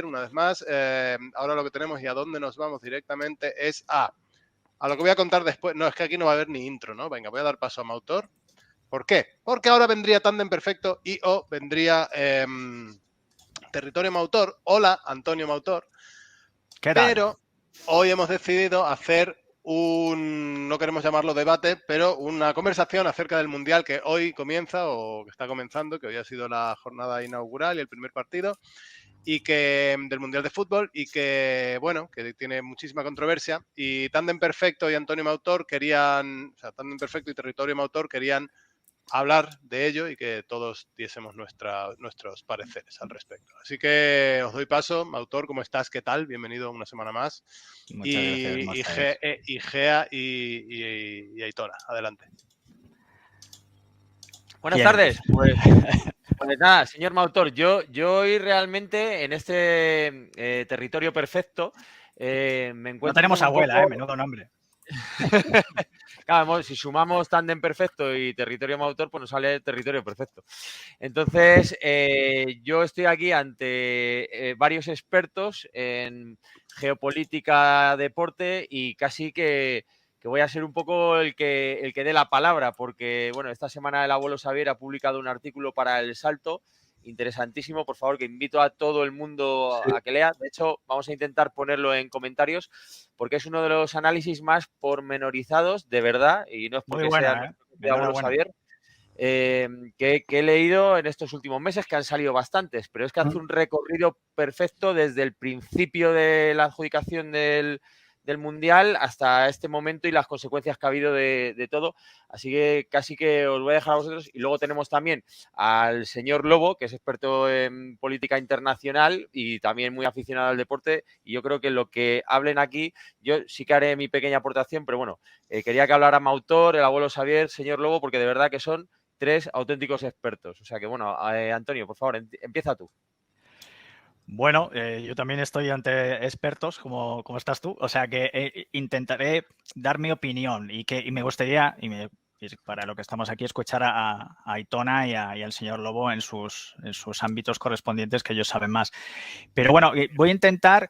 una vez más. Ahora lo que tenemos y a dónde nos vamos directamente es a lo que voy a contar después. No, es que aquí no va a haber ni intro, ¿no? Venga, voy a dar paso a Mautor. ¿Por qué? Porque ahora vendría Tándem Perfecto y o vendría Territorio Mautor. Hola, Antonio Mautor. ¿Qué tal? Pero hoy hemos decidido hacer no queremos llamarlo debate, pero una conversación acerca del Mundial que hoy comienza o que está comenzando, que hoy ha sido la jornada inaugural y el primer partido, y que del Mundial de Fútbol, y que, bueno, que tiene muchísima controversia. Y Tándem Perfecto y Antonio Mautor Tándem Perfecto y Territorio Mautor querían hablar de ello y que todos diésemos nuestros pareceres al respecto. Así que os doy paso. Autor, ¿cómo estás? ¿Qué tal? Bienvenido una semana más. Muchas gracias, Y Moisés. Gea y Aitona. Adelante. Buenas Bien. tardes. Pues nada, señor Mautor, yo hoy realmente en este territorio perfecto me encuentro No tenemos un abuela, poco... menudo nombre. Claro, si sumamos Tándem Perfecto y Territorio Mautor, pues nos sale Territorio Perfecto. Entonces, yo estoy aquí ante varios expertos en geopolítica, deporte y casi que voy a ser un poco el que dé la palabra, porque, bueno, esta semana el abuelo Xavier ha publicado un artículo para El Salto, interesantísimo, por favor, que invito a todo el mundo a que lea. De hecho, vamos a intentar ponerlo en comentarios, porque es uno de los análisis más pormenorizados, de verdad, y no es Muy porque sea buena, ¿eh? de abuelo Enhorabuena. Xavier, que he leído en estos últimos meses, que han salido bastantes, pero es que hace un recorrido perfecto desde el principio de la adjudicación del Mundial hasta este momento y las consecuencias que ha habido de todo. Así que casi que os voy a dejar a vosotros. Y luego tenemos también al señor Lobo, que es experto en política internacional y también muy aficionado al deporte. Y yo creo que lo que hablen aquí, yo sí que haré mi pequeña aportación, pero bueno, quería que hablara Mautor, el abuelo Xavier, señor Lobo, porque de verdad que son tres auténticos expertos. O sea que, bueno, Antonio, por favor, empieza tú. Bueno, yo también estoy ante expertos, como estás tú, o sea que intentaré dar mi opinión y me gustaría, y para lo que estamos aquí, escuchar a Aitona y al señor Lobo en sus ámbitos correspondientes, que ellos saben más. Pero bueno, voy a intentar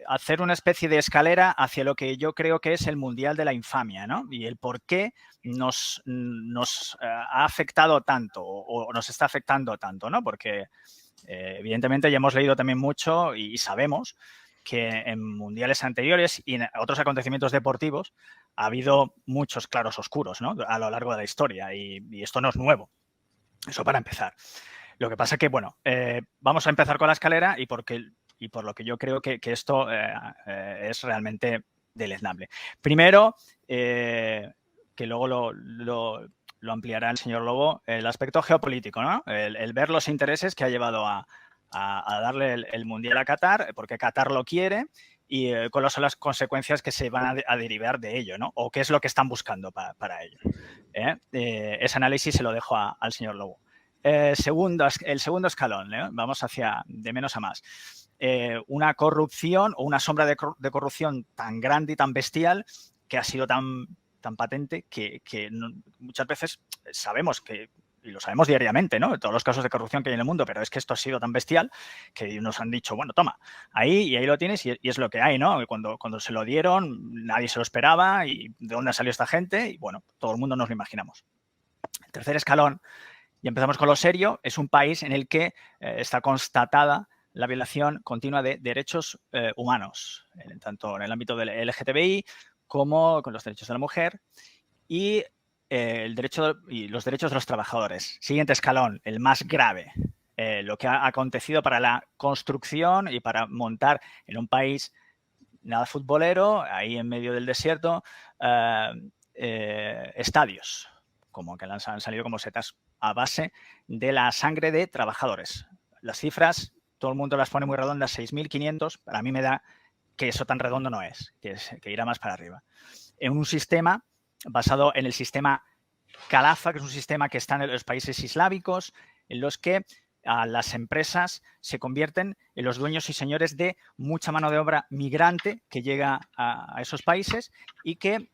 hacer una especie de escalera hacia lo que yo creo que es el Mundial de la Infamia, ¿no? Y el por qué nos ha afectado tanto o nos está afectando tanto, ¿no? Porque evidentemente ya hemos leído también mucho y sabemos que en mundiales anteriores y en otros acontecimientos deportivos ha habido muchos claros oscuros, ¿no? A lo largo de la historia y esto no es nuevo. Eso para empezar. Lo que pasa que, bueno, vamos a empezar con la escalera y por lo que yo creo que esto es realmente deleznable. Primero, que luego lo ampliará el señor Lobo, el aspecto geopolítico, ¿no? El ver los intereses que ha llevado a darle el Mundial a Qatar, porque Qatar lo quiere y cuáles son las consecuencias que se van a derivar de ello, ¿no? O qué es lo que están buscando para ello. Ese análisis se lo dejo al señor Lobo. El segundo escalón, ¿eh? Vamos hacia de menos a más. Una corrupción o una sombra de corrupción tan grande y tan bestial que ha sido tan patente que muchas veces sabemos que, y lo sabemos diariamente, ¿no? Todos los casos de corrupción que hay en el mundo, pero es que esto ha sido tan bestial que nos han dicho, bueno, toma, ahí lo tienes y es lo que hay, ¿no? Cuando se lo dieron, nadie se lo esperaba y de dónde salió esta gente y, bueno, todo el mundo nos lo imaginamos. El tercer escalón, y empezamos con lo serio, es un país en el que está constatada la violación continua de derechos humanos, tanto en el ámbito del LGTBI como con los derechos de la mujer y los derechos de los trabajadores. Siguiente escalón, el más grave, lo que ha acontecido para la construcción y para montar en un país nada futbolero, ahí en medio del desierto, estadios, como que han salido como setas a base de la sangre de trabajadores. Las cifras, todo el mundo las pone muy redondas, 6.500, para mí me da que eso tan redondo no es, que irá más para arriba. En un sistema basado en el sistema Calafa, que es un sistema que está en los países islámicos, en los que las empresas se convierten en los dueños y señores de mucha mano de obra migrante que llega a esos países y que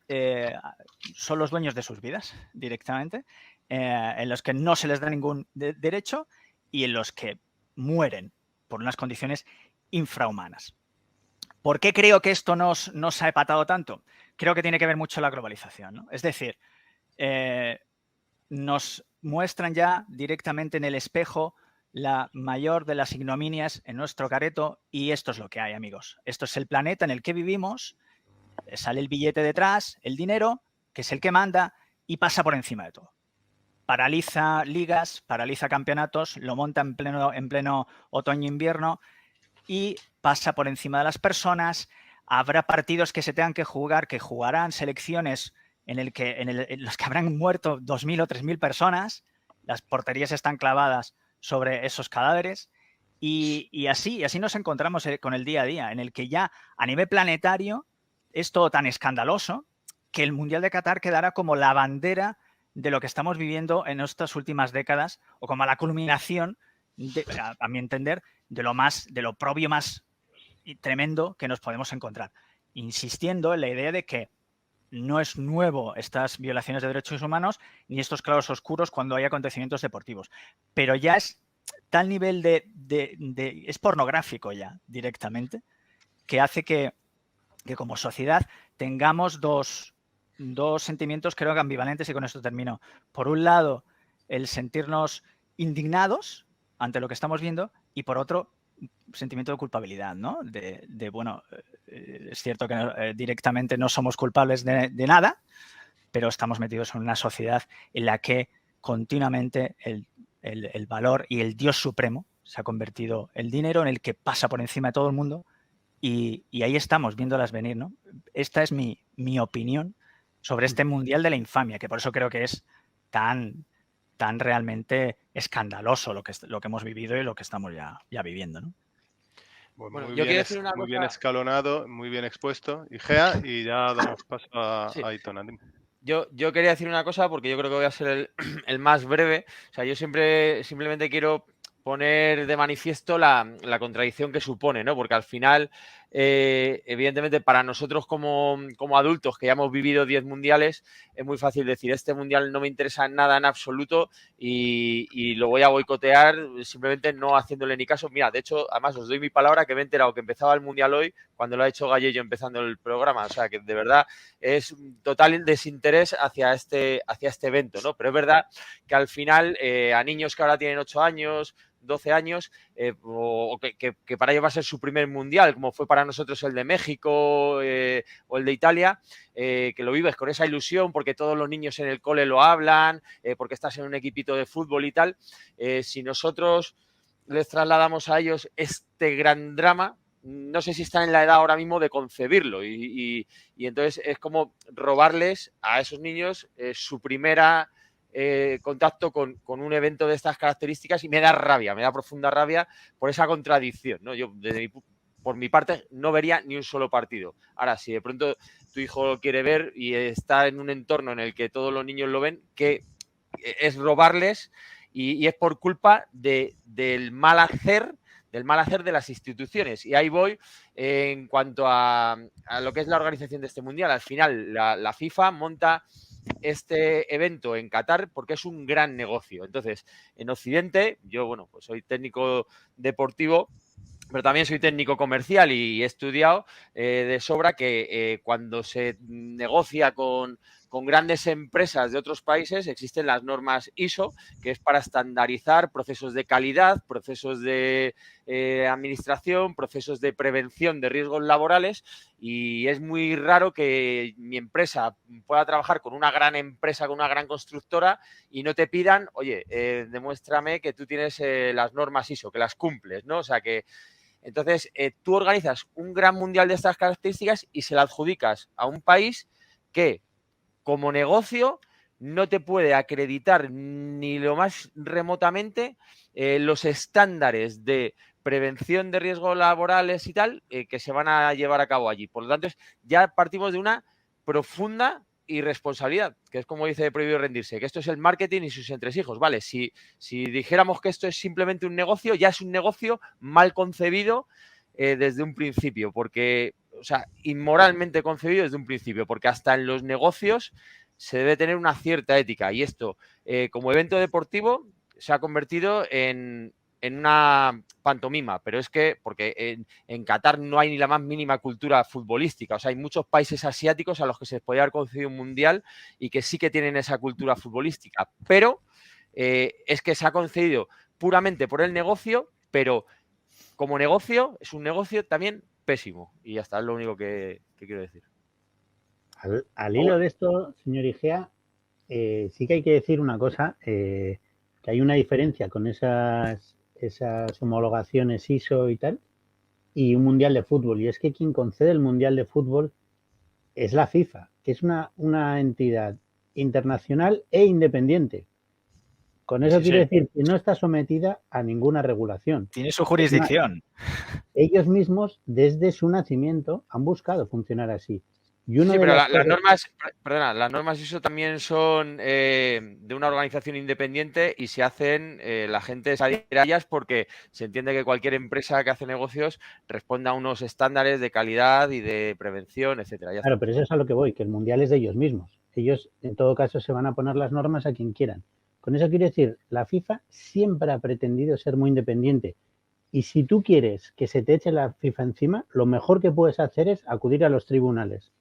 son los dueños de sus vidas directamente, en los que no se les da ningún derecho y en los que mueren por unas condiciones infrahumanas. ¿Por qué creo que esto nos ha hepatado tanto? Creo que tiene que ver mucho la globalización, ¿no? Es decir, nos muestran ya directamente en el espejo la mayor de las ignominias en nuestro careto, y esto es lo que hay, amigos. Esto es el planeta en el que vivimos, sale el billete detrás, el dinero, que es el que manda, y pasa por encima de todo. Paraliza ligas, paraliza campeonatos, lo monta en pleno otoño-invierno y pasa por encima de las personas. Habrá partidos que se tengan que jugar, que jugarán selecciones en los que habrán muerto 2.000 o 3.000 personas. Las porterías están clavadas sobre esos cadáveres y así nos encontramos con el día a día, en el que ya a nivel planetario es todo tan escandaloso que el Mundial de Qatar quedará como la bandera de lo que estamos viviendo en estas últimas décadas, o como la culminación, a mi entender, de lo propio más tremendo que nos podemos encontrar. Insistiendo en la idea de que no es nuevo estas violaciones de derechos humanos ni estos claros oscuros cuando hay acontecimientos deportivos, pero ya es tal nivel es pornográfico ya directamente, que hace que como sociedad tengamos dos sentimientos, creo que ambivalentes, y con esto termino. Por un lado, el sentirnos indignados ante lo que estamos viendo, y por otro, sentimiento de culpabilidad, ¿no? Bueno, es cierto que directamente no somos culpables de nada, pero estamos metidos en una sociedad en la que continuamente el valor y el Dios supremo se ha convertido el dinero, en el que pasa por encima de todo el mundo, y ahí estamos viéndolas venir, ¿no? Esta es mi opinión sobre este Mundial de la Infamia, que por eso creo que es tan realmente escandaloso lo que hemos vivido y lo que estamos ya viviendo, ¿no? Pues Bueno, muy yo bien, quiero decir una muy cosa. bien escalonado, muy bien expuesto. Igea, y ya damos paso a Aitona. Yo quería decir una cosa, porque yo creo que voy a ser el más breve. O sea, yo simplemente quiero poner de manifiesto la contradicción que supone, ¿no? Porque al final, evidentemente, para nosotros como adultos que ya hemos vivido 10 mundiales, es muy fácil decir, este mundial no me interesa nada en absoluto y lo voy a boicotear simplemente no haciéndole ni caso. Mira, de hecho, además os doy mi palabra que me he enterado que empezaba el mundial hoy cuando lo ha hecho Gallello empezando el programa. O sea, que de verdad es total desinterés hacia este evento, ¿no? Pero es verdad que al final a niños que ahora tienen 8 años, 12 años, o que para ellos va a ser su primer mundial, como fue para nosotros el de México o el de Italia, que lo vives con esa ilusión porque todos los niños en el cole lo hablan, porque estás en un equipito de fútbol y tal. Si nosotros les trasladamos a ellos este gran drama, no sé si están en la edad ahora mismo de concebirlo y entonces es como robarles a esos niños su primera contacto con un evento de estas características, y me da rabia, me da profunda rabia por esa contradicción, ¿no? Yo, por mi parte, no vería ni un solo partido. Ahora, si de pronto tu hijo lo quiere ver y está en un entorno en el que todos los niños lo ven, que es robarles y es por culpa del mal hacer de las instituciones. Y ahí voy en cuanto a lo que es la organización de este mundial. Al final, la FIFA monta este evento en Qatar porque es un gran negocio. Entonces, en Occidente, yo, bueno, pues soy técnico deportivo, pero también soy técnico comercial y he estudiado de sobra que cuando se negocia con grandes empresas de otros países existen las normas ISO, que es para estandarizar procesos de calidad, procesos de administración, procesos de prevención de riesgos laborales, y es muy raro que mi empresa pueda trabajar con una gran empresa, con una gran constructora, y no te pidan, oye, demuéstrame que tú tienes las normas ISO, que las cumples, ¿no? O sea que entonces, tú organizas un gran mundial de estas características y se la adjudicas a un país que, como negocio, no te puede acreditar ni lo más remotamente los estándares de prevención de riesgos laborales y tal que se van a llevar a cabo allí. Por lo tanto, ya partimos de una profunda irresponsabilidad, que es como dice Prohibido Rendirse, que esto es el marketing y sus entresijos. Vale, si dijéramos que esto es simplemente un negocio, ya es un negocio mal concebido desde un principio, porque, o sea, inmoralmente concebido desde un principio, porque hasta en los negocios se debe tener una cierta ética, y esto, como evento deportivo, se ha convertido en en una pantomima, pero es que, porque en Qatar no hay ni la más mínima cultura futbolística, o sea, hay muchos países asiáticos a los que se les podría haber concedido un mundial y que sí que tienen esa cultura futbolística, pero es que se ha concedido puramente por el negocio, pero como negocio, es un negocio también pésimo, y ya está, es lo único que quiero decir. Al hilo de esto, señor Igea, sí que hay que decir una cosa, que hay una diferencia con esas homologaciones ISO y tal, y un mundial de fútbol. Y es que quien concede el mundial de fútbol es la FIFA, que es una entidad internacional e independiente. Con eso quiere decir que no está sometida a ninguna regulación. Tiene su jurisdicción. Ellos mismos, desde su nacimiento, han buscado funcionar así. Sí, pero las normas ISO también son de una organización independiente y se hacen, la gente se adhiere a ellas porque se entiende que cualquier empresa que hace negocios responde a unos estándares de calidad y de prevención, etcétera. Claro, pero eso es a lo que voy, que el mundial es de ellos mismos. Ellos, en todo caso, se van a poner las normas a quien quieran. Con eso quiero decir, la FIFA siempre ha pretendido ser muy independiente. Y si tú quieres que se te eche la FIFA encima, lo mejor que puedes hacer es acudir a los tribunales.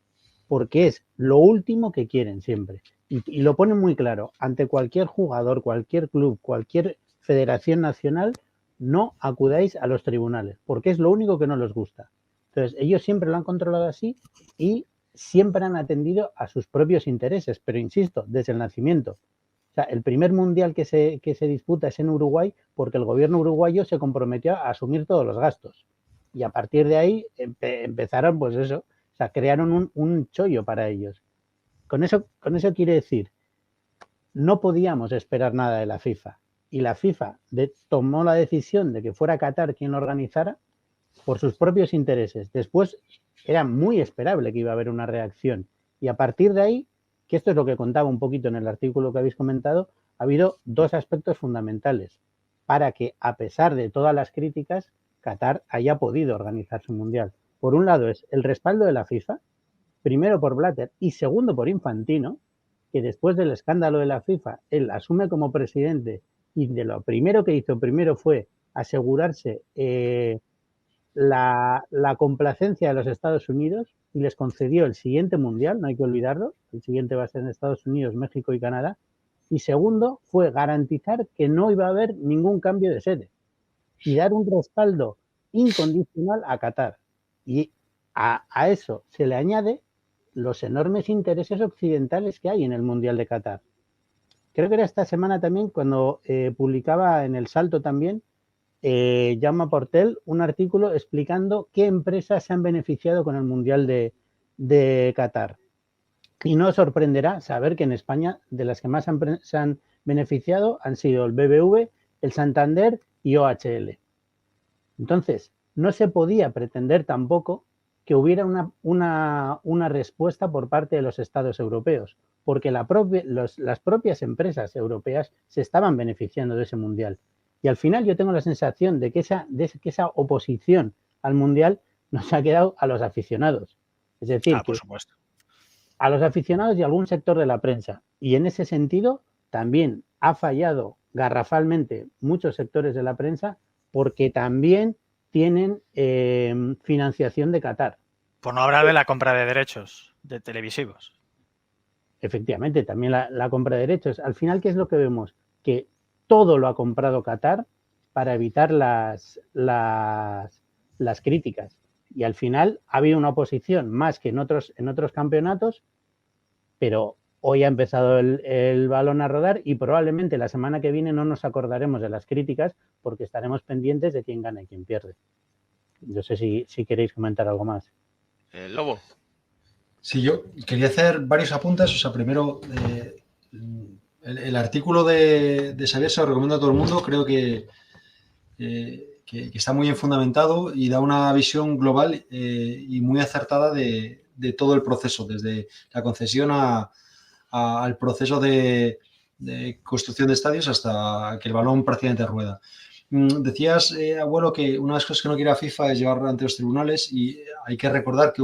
Porque es lo último que quieren siempre. Y lo ponen muy claro. Ante cualquier jugador, cualquier club, cualquier federación nacional, no acudáis a los tribunales, porque es lo único que no les gusta. Entonces, ellos siempre lo han controlado así y siempre han atendido a sus propios intereses. Pero insisto, desde el nacimiento. O sea, el primer mundial que se disputa es en Uruguay porque el gobierno uruguayo se comprometió a asumir todos los gastos. Y a partir de ahí empezaron, pues eso, o sea, crearon un chollo para ellos. Con eso quiere decir, no podíamos esperar nada de la FIFA. Y la FIFA tomó la decisión de que fuera Qatar quien lo organizara por sus propios intereses. Después era muy esperable que iba a haber una reacción. Y a partir de ahí, que esto es lo que contaba un poquito en el artículo que habéis comentado, ha habido dos aspectos fundamentales para que, a pesar de todas las críticas, Qatar haya podido organizar su mundial. Por un lado es el respaldo de la FIFA, primero por Blatter y segundo por Infantino, que después del escándalo de la FIFA, él asume como presidente y de lo primero que hizo fue asegurarse la complacencia de los Estados Unidos y les concedió el siguiente mundial, no hay que olvidarlo, el siguiente va a ser en Estados Unidos, México y Canadá, y segundo fue garantizar que no iba a haber ningún cambio de sede y dar un respaldo incondicional a Qatar. Y a eso se le añade los enormes intereses occidentales que hay en el Mundial de Qatar. Creo que era esta semana también cuando publicaba en El Salto también Jaume Portell un artículo explicando qué empresas se han beneficiado con el Mundial de Qatar. Y no os sorprenderá saber que en España de las que más se han beneficiado han sido el BBV, el Santander y OHL. Entonces, no se podía pretender tampoco que hubiera una respuesta por parte de los estados europeos, porque las propias empresas europeas se estaban beneficiando de ese mundial. Y al final yo tengo la sensación de que esa oposición al mundial nos ha quedado a los aficionados. Es decir, por supuesto, a los aficionados y a algún sector de la prensa. Y en ese sentido también ha fallado garrafalmente muchos sectores de la prensa porque también tienen financiación de Qatar. Por no hablar de la compra de derechos de televisivos. Efectivamente, también la compra de derechos. Al final, ¿qué es lo que vemos? Que todo lo ha comprado Qatar para evitar las críticas. Y al final ha habido una oposición más que en otros campeonatos, pero hoy ha empezado el balón a rodar y probablemente la semana que viene no nos acordaremos de las críticas porque estaremos pendientes de quién gana y quién pierde. No sé si queréis comentar algo más. Lobo. Sí, yo quería hacer varios apuntes. O sea, primero, el artículo de Xavier se lo recomiendo a todo el mundo. Creo que está muy bien fundamentado y da una visión global y muy acertada de todo el proceso, desde la concesión al proceso de construcción de estadios hasta que el balón prácticamente rueda. Decías, abuelo, que una de las cosas que no quiere la FIFA es llevarlo ante los tribunales y hay que recordar que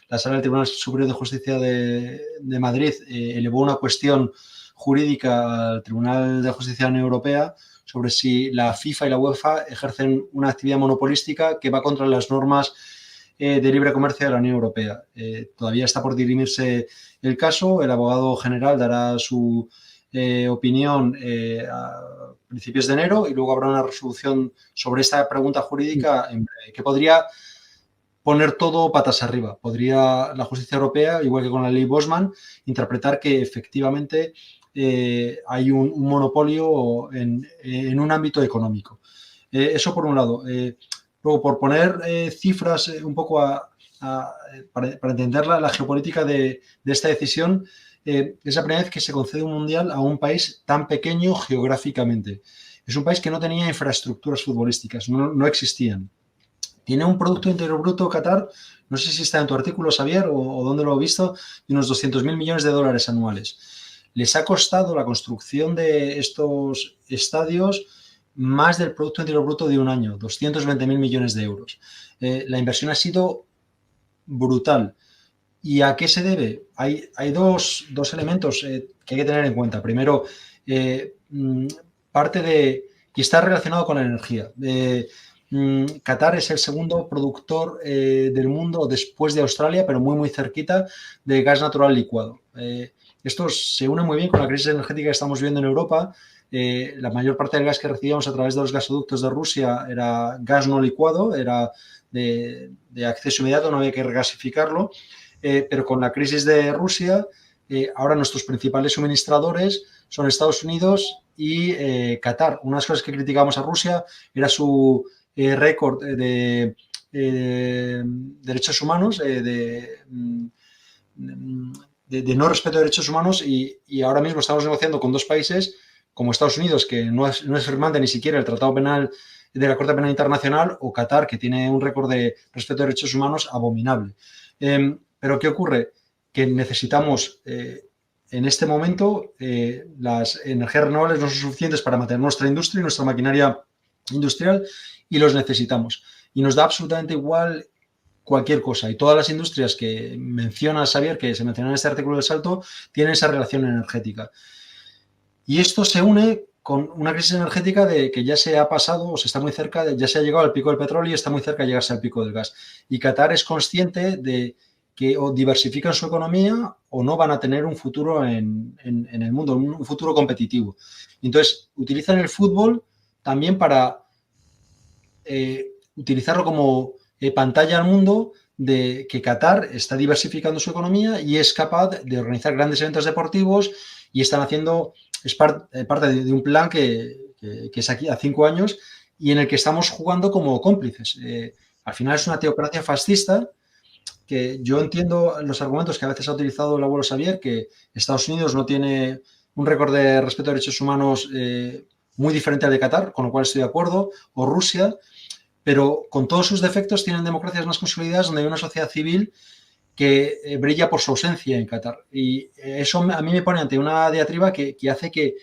la Sala del Tribunal Superior de Justicia de Madrid elevó una cuestión jurídica al Tribunal de Justicia de la Unión Europea sobre si la FIFA y la UEFA ejercen una actividad monopolística que va contra las normas de libre comercio de la Unión Europea. Todavía está por dirimirse el caso, el abogado general dará su opinión a principios de enero y luego habrá una resolución sobre esta pregunta jurídica que podría poner todo patas arriba. Podría la justicia europea, igual que con la ley Bosman, interpretar que efectivamente hay un monopolio en un ámbito económico. Eso por un lado. Luego, por poner cifras un poco para entender la geopolítica de esta decisión, es la primera vez que se concede un mundial a un país tan pequeño geográficamente. Es un país que no tenía infraestructuras futbolísticas, no existían. Tiene un Producto Interior Bruto, Qatar, no sé si está en tu artículo, Xavier, o dónde lo he visto, de unos 200.000 millones de dólares anuales. Les ha costado la construcción de estos estadios más del Producto Interior Bruto de un año, 220.000 millones de euros. La inversión ha sido brutal. ¿Y a qué se debe? Hay dos elementos que hay que tener en cuenta. Primero, parte de que está relacionado con la energía. Qatar es el segundo productor del mundo después de Australia, pero muy cerquita, de gas natural licuado. Esto se une muy bien con la crisis energética que estamos viviendo en Europa. La mayor parte del gas que recibíamos a través de los gasoductos de Rusia era gas no licuado, era de acceso inmediato, no había que regasificarlo. Pero con la crisis de Rusia, ahora nuestros principales suministradores son Estados Unidos y Qatar. Una de las cosas que criticamos a Rusia era su récord de derechos humanos, de no respeto de derechos humanos, y ahora mismo estamos negociando con dos países como Estados Unidos, que no es firmante ni siquiera el Tratado Penal de la Corte Penal Internacional, o Qatar, que tiene un récord de respeto de derechos humanos abominable. Pero ¿qué ocurre? Que necesitamos en este momento las energías renovables no son suficientes para mantener nuestra industria y nuestra maquinaria industrial, y los necesitamos. Y nos da absolutamente igual cualquier cosa. Y todas las industrias que menciona Xavier, que se mencionan en este artículo del Salto, tienen esa relación energética. Y esto se une con una crisis energética de que ya se ha pasado o se está muy cerca, ya se ha llegado al pico del petróleo y está muy cerca de llegarse al pico del gas. Y Qatar es consciente de que o diversifican su economía o no van a tener un futuro en el mundo, un futuro competitivo. Entonces, utilizan el fútbol también para utilizarlo como pantalla al mundo de que Qatar está diversificando su economía y es capaz de organizar grandes eventos deportivos, y están haciendo, es parte de un plan que es aquí a 5 años y en el que estamos jugando como cómplices. Al final es una teocracia fascista, que yo entiendo los argumentos que a veces ha utilizado el abuelo Xavier, que Estados Unidos no tiene un récord de respeto a derechos humanos muy diferente al de Qatar, con lo cual estoy de acuerdo, o Rusia, pero con todos sus defectos tienen democracias más consolidadas donde hay una sociedad civil que brilla por su ausencia en Qatar. Y eso a mí me pone ante una diatriba que hace que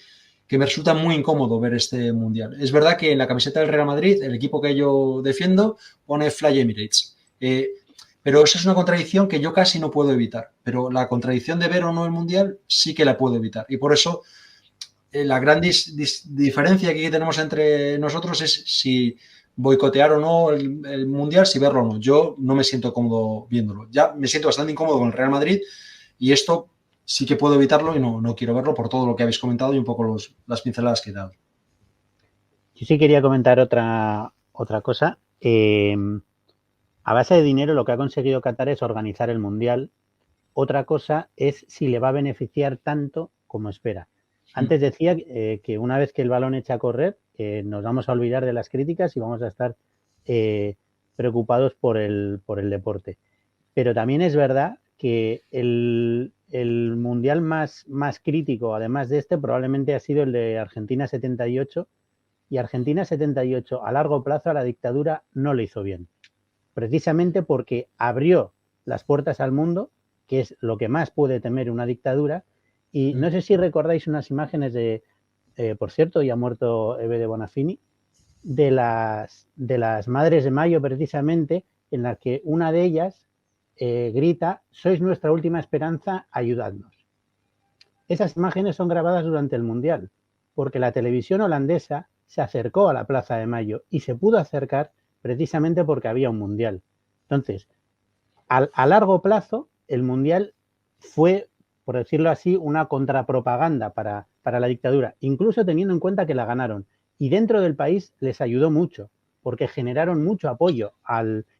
me resulta muy incómodo ver este mundial. Es verdad que en la camiseta del Real Madrid, el equipo que yo defiendo, pone Fly Emirates. Pero esa es una contradicción que yo casi no puedo evitar. Pero la contradicción de ver o no el mundial sí que la puedo evitar. Y por eso la gran diferencia que tenemos entre nosotros es si boicotear o no el mundial, si verlo o no. Yo no me siento cómodo viéndolo. Ya me siento bastante incómodo con el Real Madrid, y esto sí que puedo evitarlo y no quiero verlo por todo lo que habéis comentado y un poco las pinceladas que he dado. Yo sí quería comentar otra cosa. A base de dinero lo que ha conseguido Qatar es organizar el mundial. Otra cosa es si le va a beneficiar tanto como espera. Antes decía que una vez que el balón echa a correr, nos vamos a olvidar de las críticas y vamos a estar preocupados por el deporte. Pero también es verdad que el mundial más crítico, además de este, probablemente ha sido el de Argentina 78. Y Argentina 78, a largo plazo, a la dictadura no le hizo bien. Precisamente porque abrió las puertas al mundo, que es lo que más puede temer una dictadura. Y no sé si recordáis unas imágenes de, por cierto, ya ha muerto Eve de Bonafini, de las Madres de Mayo, precisamente, en la que una de ellas grita: sois nuestra última esperanza, ayudadnos. Esas imágenes son grabadas durante el Mundial, porque la televisión holandesa se acercó a la Plaza de Mayo y se pudo acercar precisamente porque había un mundial. Entonces, a largo plazo, el mundial fue, por decirlo así, una contrapropaganda para la dictadura, incluso teniendo en cuenta que la ganaron. Y dentro del país les ayudó mucho, porque generaron mucho apoyo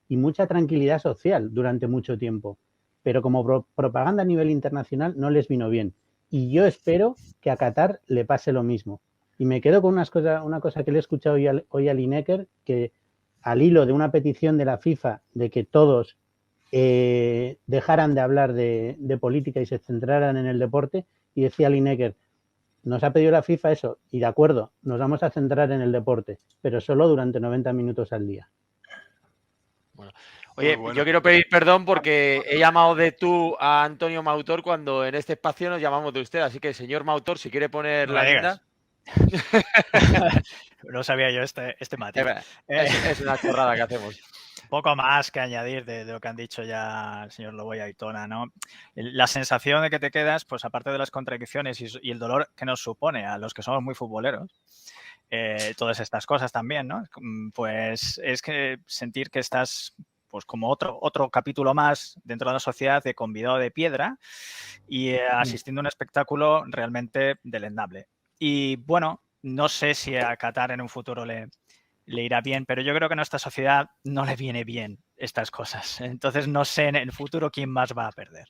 y mucha tranquilidad social durante mucho tiempo. Pero como propaganda a nivel internacional no les vino bien. Y yo espero que a Qatar le pase lo mismo. Y me quedo con una cosa que le he escuchado hoy a Lineker, que al hilo de una petición de la FIFA de que todos dejaran de hablar de política y se centraran en el deporte, y decía Lineker, nos ha pedido la FIFA eso, y de acuerdo, nos vamos a centrar en el deporte, pero solo durante 90 minutos al día. Bueno. Oye, yo quiero pedir perdón porque he llamado de tú a Antonio Mautor cuando en este espacio nos llamamos de usted, así que señor Mautor, si quiere poner la leyenda. No sabía yo este matiz. Es una chorrada que hacemos. Poco más que añadir de lo que han dicho ya el señor Lobo y Aitona, ¿no? La sensación de que te quedas, pues aparte de las contradicciones y el dolor que nos supone a los que somos muy futboleros, todas estas cosas también, ¿no? Pues es que sentir que estás pues como otro capítulo más dentro de la sociedad de convidado de piedra y asistiendo a un espectáculo realmente delendable. Y bueno, no sé si a Qatar en un futuro le irá bien, pero yo creo que a nuestra sociedad no le viene bien estas cosas. Entonces no sé en el futuro quién más va a perder.